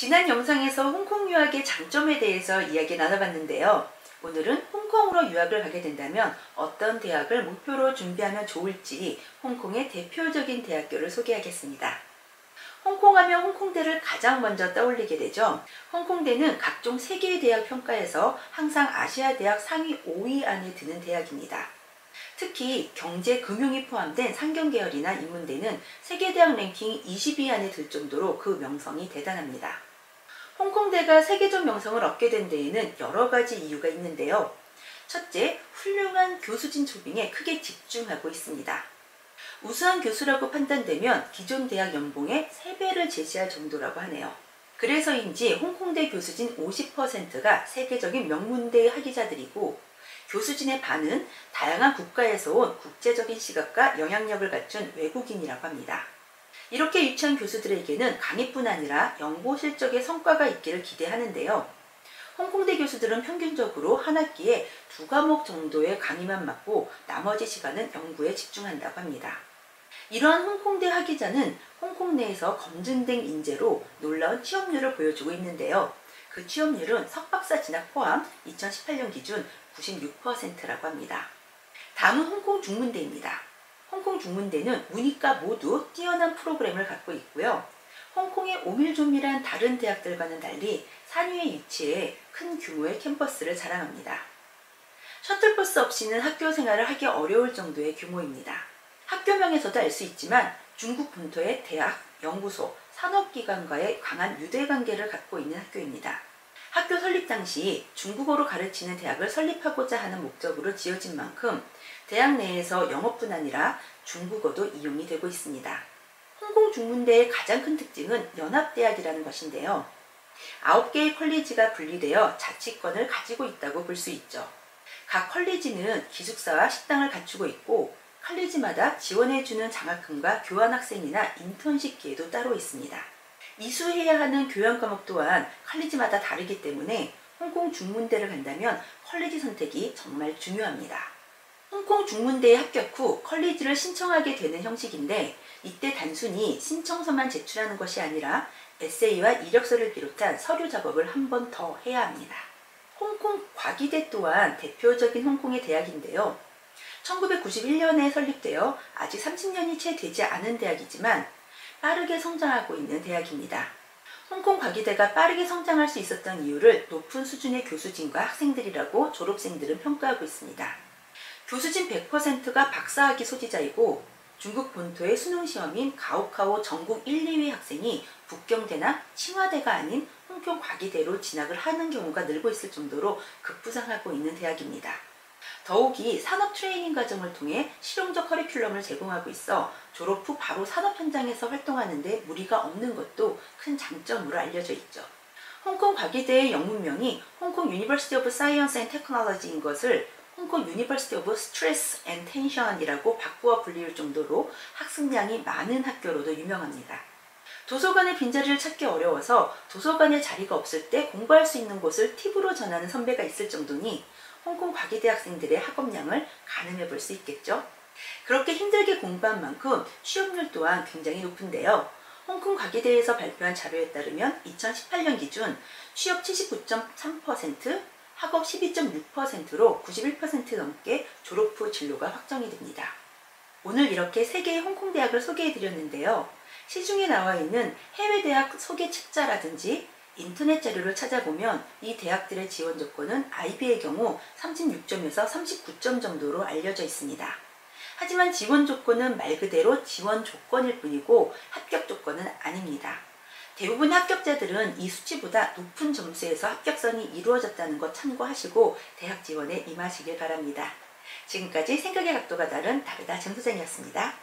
지난 영상에서 홍콩 유학의 장점에 대해서 이야기 나눠봤는데요. 오늘은 홍콩으로 유학을 가게 된다면 어떤 대학을 목표로 준비하면 좋을지 홍콩의 대표적인 대학교를 소개하겠습니다. 홍콩하면 홍콩대를 가장 먼저 떠올리게 되죠. 홍콩대는 각종 세계 대학 평가에서 항상 아시아 대학 상위 5위 안에 드는 대학입니다. 특히 경제, 금융이 포함된 상경계열이나 인문대는 세계대학 랭킹 20위 안에 들 정도로 그 명성이 대단합니다. 홍콩대가 세계적 명성을 얻게 된 데에는 여러 가지 이유가 있는데요. 첫째, 훌륭한 교수진 초빙에 크게 집중하고 있습니다. 우수한 교수라고 판단되면 기존 대학 연봉의 3배를 제시할 정도라고 하네요. 그래서인지 홍콩대 교수진 50%가 세계적인 명문대의 학위자들이고 교수진의 반은 다양한 국가에서 온 국제적인 시각과 영향력을 갖춘 외국인이라고 합니다. 이렇게 유치한 교수들에게는 강의뿐 아니라 연구 실적의 성과가 있기를 기대하는데요. 홍콩대 교수들은 평균적으로 한 학기에 2과목 정도의 강의만 맡고 나머지 시간은 연구에 집중한다고 합니다. 이러한 홍콩대 학위자는 홍콩 내에서 검증된 인재로 놀라운 취업률을 보여주고 있는데요. 그 취업률은 석박사 진학 포함 2018년 기준 96%라고 합니다. 다음은 홍콩 중문대입니다. 홍콩 중문대는 문이과 모두 뛰어난 프로그램을 갖고 있고요. 홍콩의 오밀조밀한 다른 대학들과는 달리 산 위에 위치해 큰 규모의 캠퍼스를 자랑합니다. 셔틀버스 없이는 학교 생활을 하기 어려울 정도의 규모입니다. 학교명에서도 알 수 있지만 중국 본토의 대학, 연구소, 산업기관과의 강한 유대관계를 갖고 있는 학교입니다. 학교 설립 당시 중국어로 가르치는 대학을 설립하고자 하는 목적으로 지어진 만큼 대학 내에서 영어뿐 아니라 중국어도 이용이 되고 있습니다. 홍콩 중문대의 가장 큰 특징은 연합대학이라는 것인데요. 9개의 컬리지가 분리되어 자치권을 가지고 있다고 볼 수 있죠. 각 컬리지는 기숙사와 식당을 갖추고 있고 컬리지마다 지원해주는 장학금과 교환학생이나 인턴십 기회도 따로 있습니다. 이수해야 하는 교양 과목 또한 컬리지마다 다르기 때문에 홍콩 중문대를 간다면 컬리지 선택이 정말 중요합니다. 홍콩 중문대에 합격 후 컬리지를 신청하게 되는 형식인데 이때 단순히 신청서만 제출하는 것이 아니라 에세이와 이력서를 비롯한 서류 작업을 한 번 더 해야 합니다. 홍콩 과기대 또한 대표적인 홍콩의 대학인데요. 1991년에 설립되어 아직 30년이 채 되지 않은 대학이지만 빠르게 성장하고 있는 대학입니다. 홍콩 과기대가 빠르게 성장할 수 있었던 이유를 높은 수준의 교수진과 학생들이라고 졸업생들은 평가하고 있습니다. 교수진 100%가 박사학위 소지자이고 중국 본토의 수능시험인 가오카오 전국 1, 2위 학생이 북경대나 칭화대가 아닌 홍콩 과기대로 진학을 하는 경우가 늘고 있을 정도로 급부상하고 있는 대학입니다. 더욱이 산업 트레이닝 과정을 통해 실용적 커리큘럼을 제공하고 있어 졸업 후 바로 산업 현장에서 활동하는 데 무리가 없는 것도 큰 장점으로 알려져 있죠. 홍콩 과기대의 영문명이 홍콩 유니버시티 오브 사이언스 앤 테크놀로지인 것을 홍콩 유니버시티 오브 스트레스 앤 텐션이라고 바꾸어 불릴 정도로 학습량이 많은 학교로도 유명합니다. 도서관의 빈자리를 찾기 어려워서 도서관에 자리가 없을 때 공부할 수 있는 곳을 팁으로 전하는 선배가 있을 정도니 홍콩 과기대 학생들의 학업량을 가늠해 볼 수 있겠죠. 그렇게 힘들게 공부한 만큼 취업률 또한 굉장히 높은데요. 홍콩 과기대에서 발표한 자료에 따르면 2018년 기준 취업 79.3%, 학업 12.6%로 91% 넘게 졸업 후 진로가 확정이 됩니다. 오늘 이렇게 3개의 홍콩 대학을 소개해 드렸는데요. 시중에 나와 있는 해외 대학 소개 책자라든지 인터넷 자료를 찾아보면 이 대학들의 지원 조건은 IB의 경우 36점에서 39점 정도로 알려져 있습니다. 하지만 지원 조건은 말 그대로 지원 조건일 뿐이고 합격 조건은 아닙니다. 대부분의 합격자들은 이 수치보다 높은 점수에서 합격선이 이루어졌다는 것 참고하시고 대학 지원에 임하시길 바랍니다. 지금까지 생각의 각도가 다른 다르다 잼소장이었습니다.